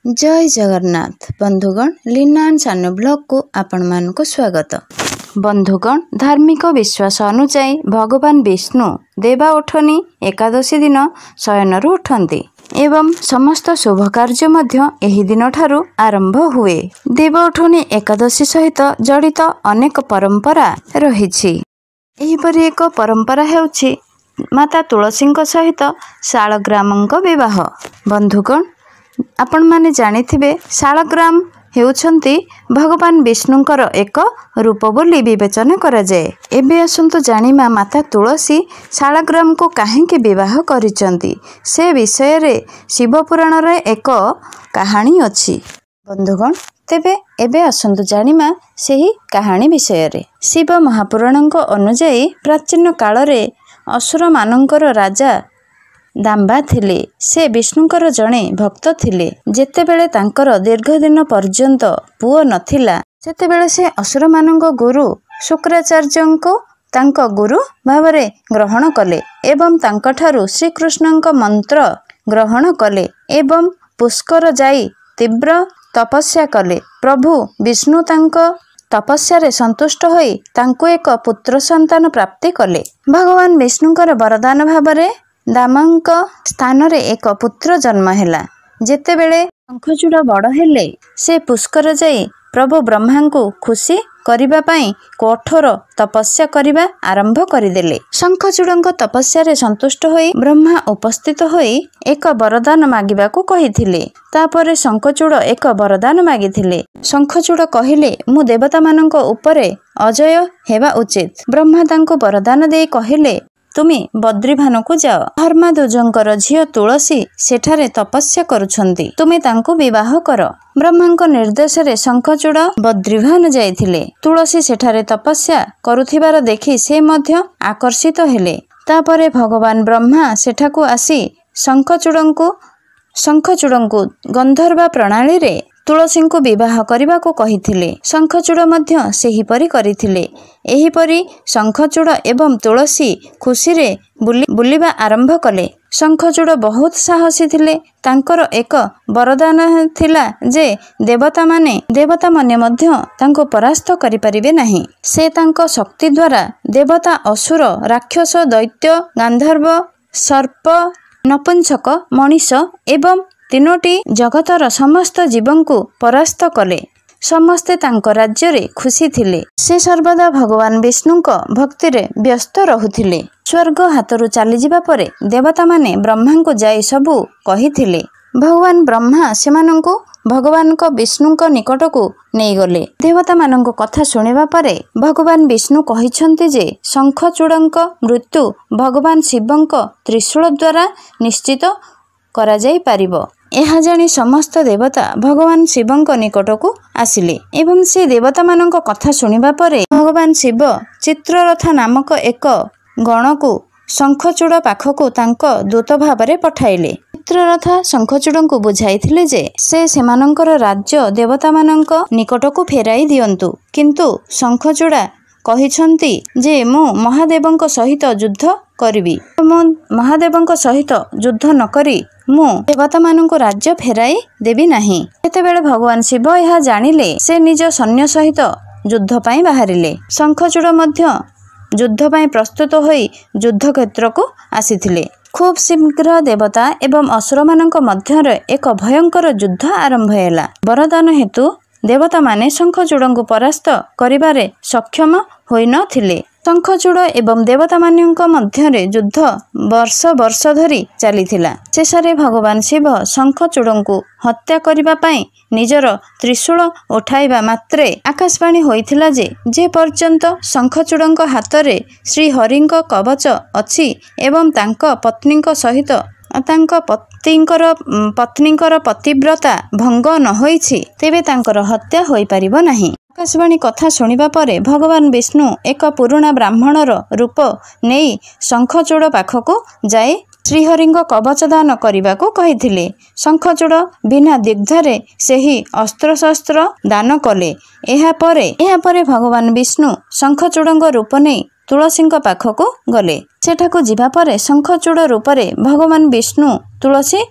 जय जगन्नाथ बंधुगण लीना एंड सानु ब्लॉग को आपण मानक स्वागत। बंधुगण धार्मिक विश्वास अनुसार भगवान विष्णु देवा उठनी एकादशी दिन शयनरू उठंती एवं समस्त शुभ कार्य मध्य एही दिन ठारू आरंभ हुए। देव उठनी एकादशी सहित जड़ित अनेक परंपरा रहिछि। एहीपरि एक परंपरा हेउछि माता तुलसी सहित शालग्रामଙ୍କ विवाह। बंधुगण आपण माने जानिथिबे शालग्राम हेउछंती भगवान विष्णुंकर एक रूप बोली विवेचना करा जाए। एबे आसंतु जानिमा माता तुलसी शालग्राम को काहेकि विवाह करिसंती से विषय रे शिव पुराण रे एक कहानी अछि। बंधुगण तेबे एबे आसंतु जानिमा सेही कहानी विषय रे। शिव महापुराणଙ୍କ अनुसार प्राचीन काल रे असुर मानकर राजा दाम्बा थिले। से विष्णुंकर जणे भक्त थिले। जेतेबेले तांकर दीर्घ दिन पर्यंत पुओ नथिला सेतेबेले से असुर मानक गुरु शुक्राचार्यंको तांको गुरु भावरे ग्रहण कले एवं तांकठारु श्रीकृष्णंक मंत्र ग्रहण कले एवं पुष्कर जाई तीव्र तपस्या कले। प्रभु विष्णु तांको तपस्या रे संतुष्ट होई तांको एक पुत्र संतान प्राप्ति कले। भगवान विष्णुंकर वरदान भावरे दामंक स्थान रे एक पुत्र जन्म हैला। जेतेबेले शंखचूड़ बड़ हेले से पुष्कर जाई प्रभु ब्रह्मा को खुशी करिबा पई कठोर तपस्या करिबा आरंभ करिदेले। शंखचूड़क तपस्या रे संतुष्ट होई ब्रह्मा उपस्थित होई एक वरदान मागिबा को कहिथिले। तापरे शंखचूड़ एक वरदान मागिथिले। शंखचूड़ कहिले मु देवता मानक उपरे अजय हेबा उचित। ब्रह्मा तांको वरदान दे कहिले तुमी बद्रीभान को जाओ। धर्मादुजंकर झियो तुलसी सेठारे तपस्या करुछंती तुमे तांको विवाह कर। ब्रह्मांक निर्देश रे शंखचूड़ बद्रीभान जाइथिले। तुलसी सेठारे तपस्या करुथिबार देखि से मध्य आकर्षित हेले। तापरे भगवान ब्रह्मा सेठाकू आसी शंखचूड़ंकु गंधर्व प्रणाली रे तुलसी को विवाह करने को कहिथिले। शंखचूड़ मध्य सेहीपरि करिथिले। एहीपरि शंखचूड़ एवं तुलसी खुशी रे बुलिबा आरंभ कले। शंखचूड़ बहुत साहसी थिले। तांकर एक वरदान थिला जे देवता माने मध्य तांको परास्त करि परिबे नाही। से तांको शक्ति द्वारा देवता असुर राक्षस दैत्य गांधर्व सर्प नपुंसक मनीष एवं तीनोटी जगतर समस्त जीवन को परास्त कले। समस्ते तांको राज्य रे खुशी थिले। से सर्वदा भगवान विष्णु को भक्ति रे व्यस्त रहुथिले। स्वर्ग हाथरू चली जिबा परे देवता माने ब्रह्मा को जाई सबु कहिथिले। भगवान ब्रह्मा सेमानंको भगवान को विष्णु को निकट को नहीं गले। देवता मानंको कथा सुनिबा परे भगवान विष्णु कहिछंती जे शंखचूड़ंक मृत्यु भगवान शिवंक त्रिशूल द्वारा निश्चित करा जाई पारिबो। यह जानी समस्त देवता भगवान शिवंक निकट को आसिले एवं से देवता मानक कथा सुनिबा परे भगवान शिव चित्ररथ नामक एक गण को शंखचूड़ पाखको तांको दूत भावरे पठाइले। चित्ररथ शंखचूड़ को बुझाइथिले जे से सेमानंकर राज्य देवता मानक निकट को फेराई दियंतु। किंतु शंखचूड़ा कहिछंती जे मु महादेवंक सहित युद्ध करिबी। मु महादेवंक सहित युद्ध न करी मु देवता मानक राज्य फेराई देबी नाही। एतेबेले भगवान शिव यह जानिले से निज सैन्य सहित युद्ध पई बाहरिले। शंखचूड़ मध्य युद्ध पई प्रस्तुत होई युद्ध क्षेत्र को आसीथिले। खूब शीघ्र देवता एवं असुर मानक मध्य एक भयंकर युद्ध आरंभ हैला। वरदान हेतु देवता माने शंखचूड़ को परास्त करिबारे सक्षम होई न थिले। शंखचूड़ एवं देवता मानक मध्य युद्ध वर्ष वर्ष धरी चलीथिला। शेषरे भगवान शिव शंखचूड़ को हत्या करिबा पई निजर त्रिशूल उठाइबा मात्रे आकाशवाणी होइथिला जे पर्यंत शंखचूड़ंक हाथ रे श्री हरिंक कवच अछि एवं तांको पत्नीक सहित तांको पत्नीकर पतिव्रता भंग न होइछि तेबे तांकर हत्या होई परिबो नाही। आकाशवाणी कथा सुनिबा परे भगवान विष्णु एक पुराणा ब्राह्मणर रूप नेई शंखचूड़ पाखको जाए श्रीहरिंग कवच दान करने को कहिथिले। शंखचूड़ बिना दिग्धरे सेही अस्त्र शस्त्र दान कले। एहा परे भगवान विष्णु शंखचूड़ंक रूप नहीं तुलसी पाखको गले। सेठाको जिबा परे शंखचूड़ रूपरे भगवान विष्णु तुलसी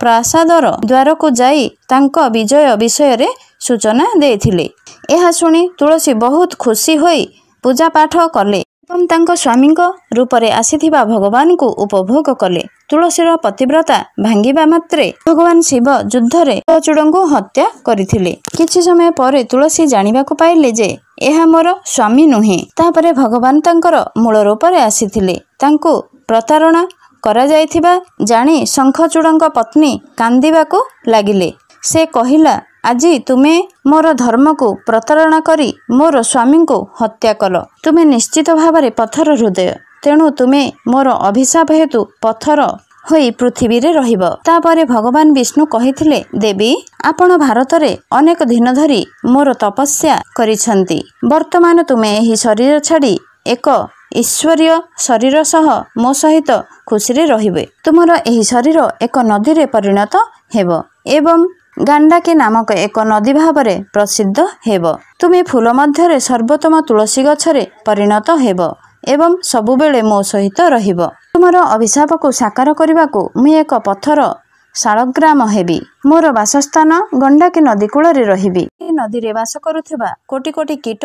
ପ୍ରାସାଦର ଦ୍ୱାରକୁ ଯାଇ ତାଙ୍କ ବିଜୟ ବିଷୟରେ ସୂଚନା ଦେଇଥିଲେ। ଏହା ଶୁଣି ତୁଳସୀ ବହୁତ ଖୁସି ହୋଇ ପୂଜାପାଠ କଲେ ଏବଂ ତାଙ୍କ ସ୍ୱାମୀଙ୍କ ରୂପରେ ଆସିଥିବା ଭଗବାନଙ୍କୁ ଉପଭୋଗ କଲେ। ତୁଳସୀର ପତିବ୍ରତା ଭାଙ୍ଗିବା ମାତ୍ରେ ଭଗବାନ ଶିବ ଯୁଦ୍ଧରେ ଚୂଡ଼ଙ୍କୁ ହତ୍ୟା କରିଥିଲେ। କିଛି ସମୟ ପରେ ତୁଳସୀ ଜାଣିବାକୁ ପାଇଲେ ଯେ ଏହା ମୋର ସ୍ୱାମୀ ନୁହେଁ। ତାପରେ ଭଗବାନ ତାଙ୍କର ମୂଳ ରୂପରେ ଆସିଥିଲେ। ତାଙ୍କୁ ପ୍ରତାରଣା କରାଯାଇଥିବା ଜାଣି ଶଙ୍ଖଚୂଡ଼ଙ୍କ ପତ୍ନୀ କାନ୍ଦିବାକୁ ଲାଗିଲେ। ସେ କହିଲା, ଆଜି ତୁମେ ମୋର ଧର୍ମକୁ ପ୍ରତାରଣା କରି ମୋର ସ୍ୱାମୀଙ୍କୁ ହତ୍ୟା କଲ। ତୁମେ ନିଶ୍ଚିତ ଭାବରେ ପଥର ହୃଦୟ, ତେଣୁ ତୁମେ ମୋର ଅଭିଶାପ ହେତୁ ପଥର ହୋଇ ପୃଥିବୀରେ ରହିବ। ତାପରେ ଭଗବାନ ବିଷ୍ଣୁ କହିଥିଲେ, ଦେବୀ, ଆପଣ ଭାରତରେ ଅନେକ ଦିନ ଧରି ମୋର ତପସ୍ୟା କରିଛନ୍ତି। ବର୍ତ୍ତମାନ ତୁମେ ଏହି ଶରୀର ଛାଡ଼ି ଏକ ଈଶ୍ୱରୀୟ ଶରୀର ସହ ମୋ ସହିତ ଖୁସିରେ ରହିବେ। ତୁମର ଏହି ଶରୀର ଏକ ନଦୀରେ ପରିଣତ ହେବ ଏବଂ ଗାଣ୍ଡାକୀ ନାମକ ଏକ ନଦୀ ଭାବରେ ପ୍ରସିଦ୍ଧ ହେବ। ତୁମେ ଫୁଲ ମଧ୍ୟରେ ସର୍ବୋତ୍ତମ ତୁଳସୀ ଗଛରେ ପରିଣତ ହେବ ଏବଂ ସବୁବେଳେ ମୋ ସହିତ ରହିବ। ତୁମର ଅଭିଶାପକୁ ସାକାର କରିବାକୁ ମୁଁ ଏକ ପଥର ଶାଳଗ୍ରାମ ହେବି। ମୋର ବାସସ୍ଥାନ ଗଣ୍ଡାକୀ ନଦୀ କୂଳରେ ରହିବି। ଏହି ନଦୀରେ ବାସ କରୁଥିବା କୋଟି କୋଟି କୀଟ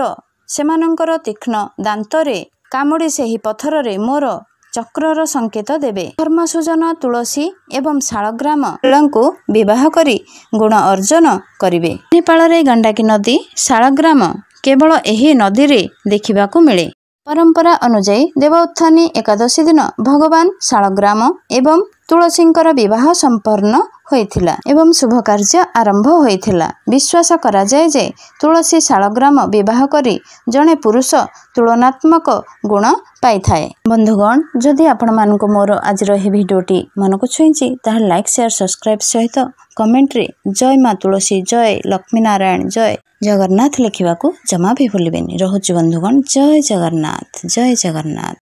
ସେମାନଙ୍କର ତୀକ୍ଷ୍ଣ ଦାନ୍ତରେ କାମୁଡ଼ି ସେହି ପଥରରେ ମୋର ଚକ୍ରର ସଂକେତ ଦେବେ। ଧର୍ମସୂଜନ ତୁଳସୀ ଏବଂ ଶାଳଗ୍ରାମଙ୍କୁ ବିବାହ କରି ଗୁଣ ଅର୍ଜନ କରିବେ। ନେପାଳରେ ଗଣ୍ଡାକୀ ନଦୀ ଶାଳଗ୍ରାମ କେବଳ ଏହି ନଦୀରେ ଦେଖିବାକୁ ମିଳେ। ପରମ୍ପରା ଅନୁଯାୟୀ ଦେବଉତ୍ଥାନୀ ଏକାଦଶୀ ଦିନ ଭଗବାନ ଶାଳଗ୍ରାମ ଏବଂ ତୁଳସୀଙ୍କର ବିବାହ ସମ୍ପନ୍ନ ହୋଇଥିଲା ଏବଂ ଶୁଭ କାର୍ଯ୍ୟ ଆରମ୍ଭ ହୋଇଥିଲା। ବିଶ୍ୱାସ କରାଯାଏ ଯେ ତୁଳସୀ ଶାଳଗ୍ରାମ ବିବାହ କରି ଜଣେ ପୁରୁଷ ତୁଳନାତ୍ମକ ଗୁଣ ପାଇଥାଏ। ବନ୍ଧୁଗଣ, ଯଦି ଆପଣମାନଙ୍କୁ ମୋର ଆଜିର ଏହି ଭିଡ଼ିଓଟି ମନକୁ ଛୁଇଁଛି ତାହେଲେ ଲାଇକ୍, ସେୟାର, ସବସ୍କ୍ରାଇବ୍ ସହିତ କମେଣ୍ଟରେ ଜୟ ମା ତୁଳସୀ, ଜୟ ଲକ୍ଷ୍ମୀନାରାୟଣ, ଜୟ ଜଗନ୍ନାଥ ଲେଖିବାକୁ ଜମା ବି ଭୁଲିବେନି। ରହୁଛି ବନ୍ଧୁଗଣ, ଜୟ ଜଗନ୍ନାଥ, ଜୟ ଜଗନ୍ନାଥ।